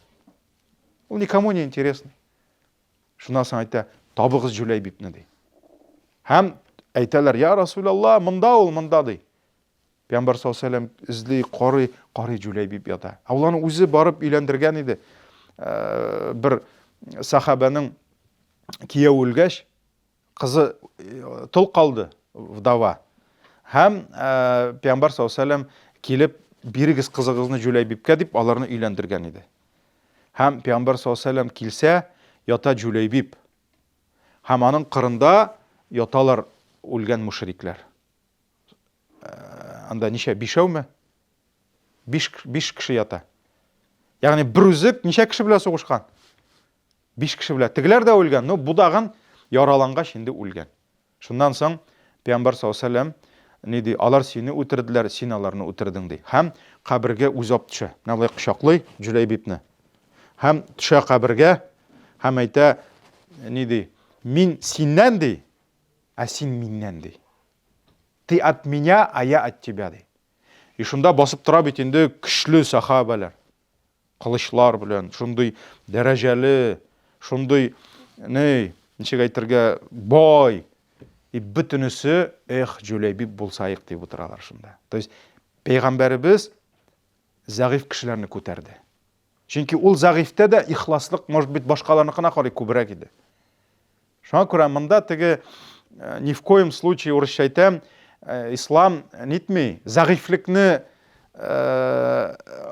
Ул никому не интересный. Шуннан соң әйтә, табыгыз Җулайбибне ди. Һәм әйтәләр, я Расулаллах, монда ди. Пәйгамбәр саллаллаһу алейһи ва саллям изли, карый Җулайбиб ята. Алланы үзе барып өйләндергән иде. Бер сахабаның кияү үлгәч, кызы тол калды, вдова. Һәм Пәйгамбәр саллаллаһу алейһи ва саллям килеп, бирегез кызыгызны Җулайбибкә дип, аларны өйләндергән иде. Һәм Пәйгамбәр саллаллаһу алейһи ва саллям килсә, ята Җулайбиб. Һәм аның кырында яталар үлгән мушриклар. Анда ничә, 5-әүме? 5 кеше ята. Ягъни бер үзек ничә кеше белән сугышкан? 5 кеше белән. Тегеләр дә үлгән, но будагын яралангач инде үлгән. Шуннан соң Пәйгамбәр саллаллаһу алейһи ва саллям ни ди, алар сине үтерделәр, син аларны үтердең ди. Һәм кабергә үз алып төшә. Менә булай кочаклый Җулайбибне. Һәм төшә кабергә, һәм әйтә, ни ди, мин синнән ди, а син миннән ди. Ты от меня, а я от тебя ди. И шунда басып тора бит инде көчле сахабалар. Кылычлар белән, шундый дәрәҗәле, шундый, ничек әйтергә, бай. И бөтенесе, Җулайбиб булсайык дип утыралар шунда. То есть Пәйгамбәрбез зәгыйф кешеләрне күтәрде. Чөнки ул зәгыйфтә дә ихласлык, может быть, башкаларныкына карый күбрәк иде. Шуңа күрә монда теге ни в коем случае урысча әйтәм, ислам нитми, зәгыйфлекне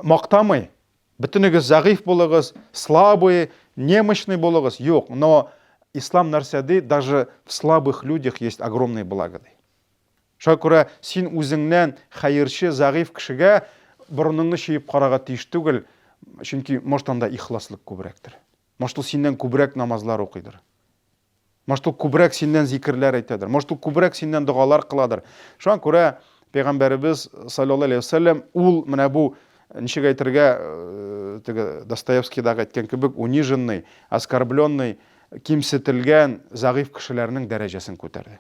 мактамый. Бөтенегез зәгыйф булыгыз, слабый, немощный булыгыз. Юк, но ислам нәрсәди, даже в слабых людях есть огромные благо. Шуңа күрә син үзеңнән хәерче, зәгыйф кешегә борыныңны чыеп карага тиеш түгел, чөнки может анда ихласлык күбрәктер. Может ул синнән күбрәк намазлар укыйдыр. Может ул күбрәк синнән зикрләр әйтәдер. Может ул күбрәк синнән дугалар кыладыр. Шуңа күрә Пәйгамбәрбез саллаллаһу алейһи ва саллям ул менә бу ничек әйтергә, теге Достоевскийдагы әйткән кебек, униженный, оскорбленный, кимсетелгән зәгыйф кешеләрнең дәрәҗәсен күтәрде.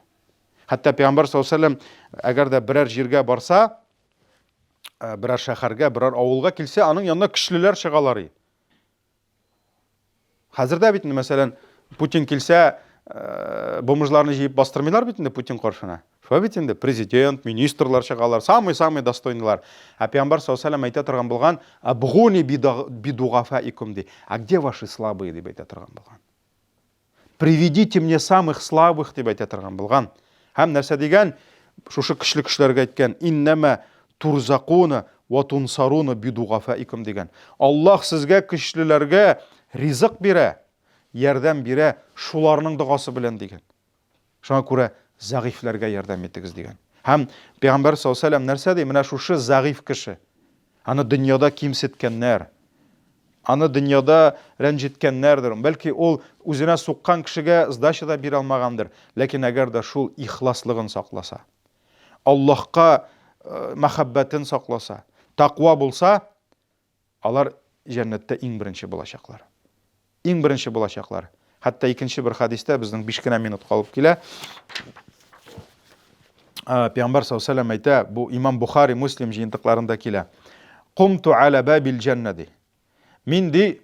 Хәтта Пәйгамбәр саллаллаһу алейһи ва саллям әгәр дә берәр җиргә барса, берәр шәһәргә, берәр авылга килсә, аның янына көчлеләр чыгалар. Хәзер дә бит, мәсәлән, Путин килсә, бомжларны җыеп бастырмыйлар бит инде Путин каршына. Шулай бит инде президент, министрлар чыгалар, самый достойнылар. А Пәйгамбәр саллаллаһу алейһи ва саллям әйтә торган булган, "Абгуни бидугафаикум" ди. А где ваши слабые дип әйтә торган булган. Приведите мне самых слабых дип әйтә торган булган. Һәм нәрсә дигән, шушы көчле кешеләргә әйткән, "Иннама турзакуна ва тунсаруна бидугафаикум" дигән. Аллаһ сезгә көчлеләргә ризык бирә, ярдәм бирә, шуларның дугасы белән дигән. Шуңа күрә зәгыйфләргә ярдәм итегез дигән. Һәм Пәйгамбәр саллаллаһу алейһи ва саллям нәрсә ди? Менә шушы зәгыйф кеше, аны дөньяда кимсеткәннәр, аны дөньяда рәнҗеткәннәрдер. Бәлки ул үзенә суккан кешегә сдача да бирә алмагандыр. Ләкин әгәр дә шул ихласлыгын сакласа, Аллаһка мәхәббәтен сакласа, тақва булса, алар җәннәттә иң беренче булачаклар. Иң беренче булачаклар. Хәтта икенче бер хадистә, безнең 5 кенә минут калып килә. Пәйгамбәр саллаллаһу алейһи ва саллям әйтә, бу Имам Бухари, Муслим җыентыкларында килә. Кумту аля бабил җаннати. Мин ди,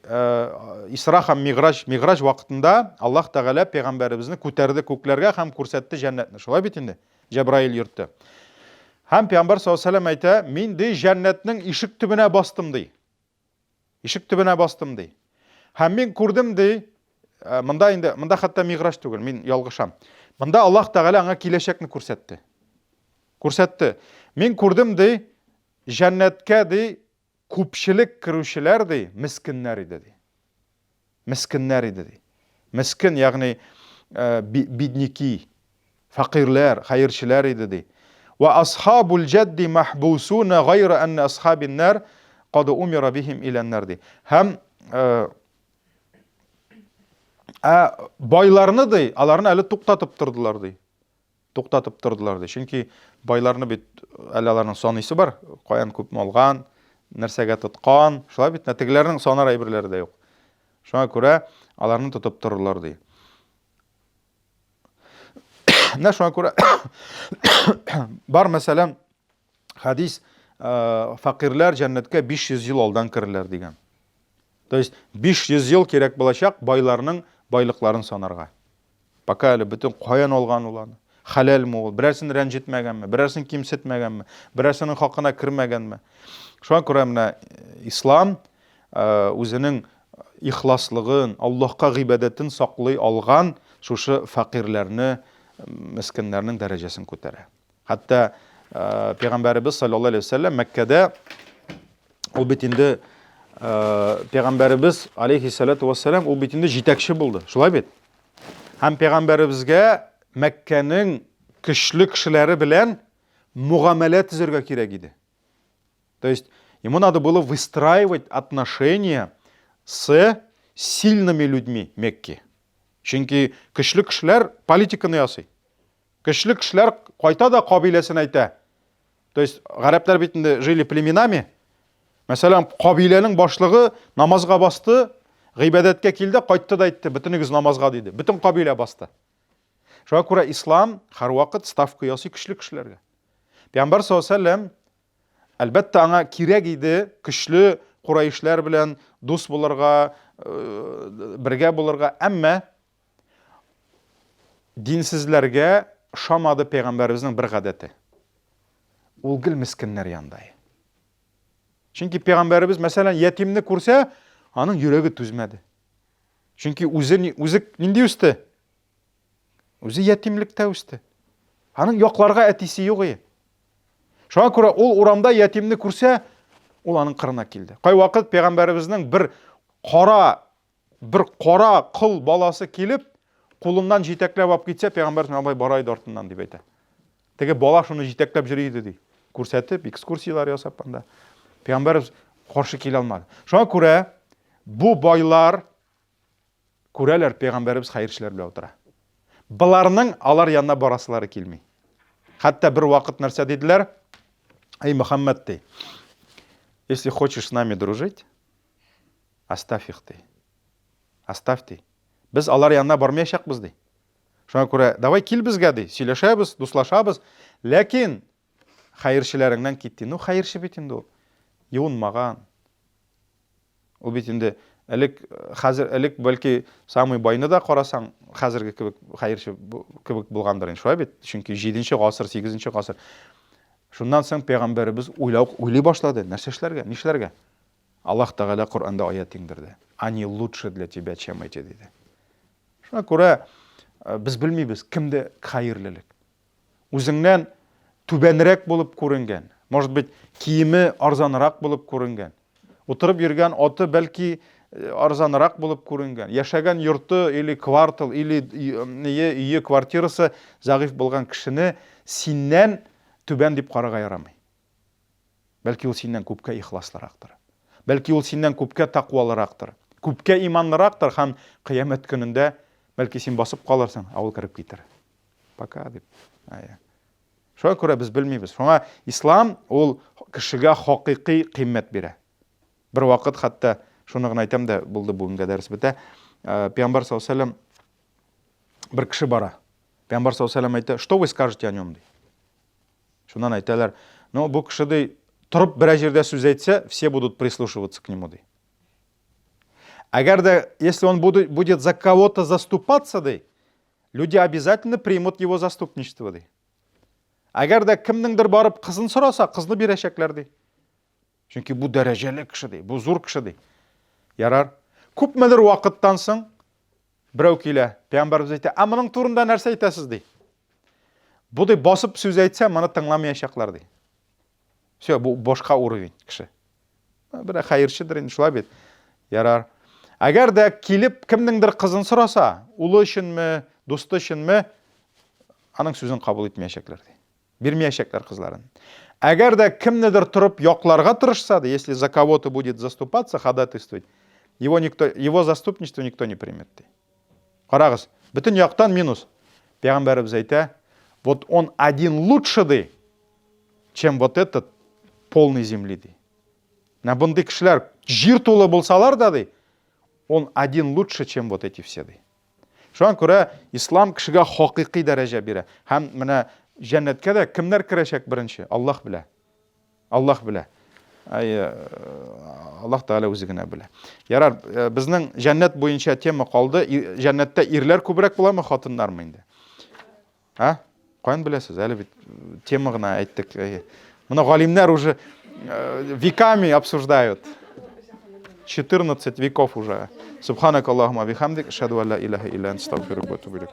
Исра һәм Миграж вакытында Аллаһ Тәгалә Пәйгамбәребезне күтәрде күкләргә һәм күрсәтте җәннәтне. Шулай бит инде. Җәбраил йөртте. Һәм Пәйгамбәр саллаллаһу алейһи ва саллям әйтә, мин ди җәннәтнең ишек төбенә бастым ди. Ишек төбенә бастым ди. Һәм мин күрдем ди, монда хәтта Миграж түгел, мин ялгышам. Монда Аллаһ Тәгалә аңа киләчәкне күрсәтте. Мин күрдем ди, җәннәткә ди күпчелек кирүчеләр ди, мискиннәр иде ди. Мискин, ягъни бедняки, Fakirler, hayırçiler idi dey. Ve ashabul ceddi mahbusuna gayra enne ashabin nar qad umira bihim ilen nar dey. Hem baylarını dey, alarını әлі to'xtatib turdilar dey. To'xtatib turdilar dey. Çünki baylarını bit әлі аларның санысы бар. Қаян көп молған, нәрсәгә тотқан, шулай бит нәтиҗәләрнең санар әйберләре дә юк. Шуңа күрә аларны тотып торырлар ди. Шуңа күрә бар мәсәлән хадис фақирлар җәннәткә 500 ел алдан кирәләр дигән. То есть 500 ел кирәк булачак байларның байлыкларын санарга. Пока әле бөтен каян алган уланы, халалмы ул, берәрсен рәнҗетмәгәнме, берәрсен кимсетмәгәнме, берәрсенең хакына кирмәгәнме. Шуңа күрә менә ислам үзенең ихласлыгын, Аллаһка гыйбадәтен саклый алган шушы фақирләрне, мискиннәрнең дәрәҗәсен күтәрә. Хәтта Пәйгамбәрбез саллаллаһу алейһи ва саллям Мәккәдә ул бит инде Пәйгамбәрбез алейһиссалату вассалам ул бит инде җитәкче булды. Шулай бит. Һәм Пәйгамбәрбезгә Мәккәнең көчле кешеләре белән мугамәлә төзергә кирәк иде. То есть ему надо было выстраивать отношения с сильными людьми Мекки. Чөнки көчле кешеләр политиканы ясый. Көчле кешеләр кайта да кабиләсен әйтә. То есть гарәпләр бит инде жили племенами. Мәсәлән, кабиләнең башлыгы намазга басты, гыйбадәткә килде, кайтты да әйтте, бөтенегез намазга диде. Бөтен кабилә басты. Шуңа күрә ислам һәрвакыт ставка ясый көчле кешеләргә. Пәйгамбәр саллаллаһу алейһи ва саллям әлбәттә аңа кирәк иде көчле Курайшлар белән дус булырга, бергә булырга, әмма динсезләргә ошамады Пәйгамбәребезнең бер гадәте. Ул гел мискиннәр янында. Чөнки Пәйгамбәребез мәсәлән ятимне күрсә, аның йөрәге түзмәде. Чөнки үзе нинди үсте? Үзе ятимлектә үсте. Аның якларга әтисе юк иде. Шуңа күрә ул урамда ятимне күрсә, ул аның кырына килде. Кай вакыт Пәйгамбәребезнең бер кара кыл баласы килеп, кулыннан җитәкләп алып китсә, Пәйгамбәр абай барайды артыннан дип әйтә. Теге бала шуны җитәкләп йөри иде ди. Күрсәтеп, экскурсиялар ясап анда. Пәйгамбәрбез каршы килә алмады. Шуңа күрә бу байлар күрәләр Пәйгамбәрбез хәерчеләр белән утыра. Буларның алар янына барасылары килми. Хәтта бер вакыт нәрсә диделәр? Эй Мөхәммәд ди. Если хочешь с нами дружить, оставь их ты. Оставь ты. Без алар янына бармаячакбыз ди. Шуңа күрә, давай кил безгә ди, сөйләшәбез, дуслашабыз, ләкин хәерчеләреңнән китти. Ну хәерче бит инде ул. Юынмаган. Ул бит инде элек бәлки самый байны да карасаң, хәзерге кебек хәерче кебек булгандыр инде. Шулай бит. Чөнки 7нче гасыр, 8нче гасыр. Шуннан соң Пәйгамбәрбез уйлый башлады. Нәрсә эшләргә, нишләргә? Аллаһ Тәгалә Коръәндә аят иңдерде. Они лучше для тебя, чем эти диде. Шуңа күрә без белмибез кемдә хәерлелек. Үзеңнән түбәнрәк булып күренгән, может быть, киеме арзанрак булып күренгән. Утырып йөргән аты бәлки арзанрак булып күренгән. Яшәгән йорты или квартал или үйе квартирасы зәгыйф булган кешене синнән түбән дип карарга ярамый. Бәлки ул синнән күпкә ихласлырактыр. Бәлки ул синнән күпкә тақвалырактыр. Күпкә иманлырактыр һәм кыямәт көнендә бәлки син басып калырсың, ул кирип китер. Пока дип. Шуңа күрә без белмибез. Шуңа ислам ул кешегә хакыйкый кыйммәт бирә. Бер вакыт хәтта шуны гына әйтәм дә булды бүгенгә дәрес бетә. Пәйгамбәр саллаллаһу алейһи ва саллям бер кеше бара. Пәйгамбәр саллаллаһу алейһи ва саллям әйтә: "Что вы скажете о нем?" ди. Шуннан әйтәләр: "Ну, бу кеше ди тұрып бір жердә сүз әйтсә, все будут прислушиваться к нему ди. Әгәр если он будет за кого-то заступаться ди, люди обязательно примут его заступничество ди. Әгәр дә кемнеңдер барып кызын сораса, кызны бирәчәкләр ди. Чөнки бу дәрәҗәле кеше ди, бу зур кеше ди. Ярар. Күпмедер вакыттан соң берәү килә, Пәйгамбәрбез әйтә: "А моның турында нәрсә әйтәсез?" ди. Бу ди басып сүз әйтсә, моны тыңламаячаклар ди. Все, бу башка уровень кеше. Бер хәерчедер инде, шулай бит. Ярар. Әгәр дә килеп кемнеңдер кызын сораса, улы өченме, дусты өченме, аның сүзін қабыл етмейшеклер де. Бермейшеклер қызларын. Әгер де кімнедір тұрып yoqlarga тырышса да, если за кого-то будет заступаться, ходатайствовать, его заступничество никто не примет. Қарағыз, бүтін яқтан минус. Пейғамбарымыз айтты, вот он один лучше ды, чем вот этот полный земли ды. На бұндай кішілер жер толы болсалар да ды, он один лучше, чем вот эти все ды. Шуан көре ислам кішіге хақиқи дәрәжә бирә. Һәм менә жәннәткә дә кемнәр керәчәк беренче? Аллаһ белә. Аллаһ белә. Аллаһ Тәгалә үзе генә белә. Ярар, безнең жәннәт буенча тема калды. Жәннәттә ирләр күбрәк буламы, хатыннармы инде? Каян беләсез? Әле бит тема гына әйттек. Моны галимнәр уже веками обсуждают. 14 веков уже. Субханакаллахумма бихамдик, ашһаду ан ла илаха илля анта, астагфирука ва атубу илейк.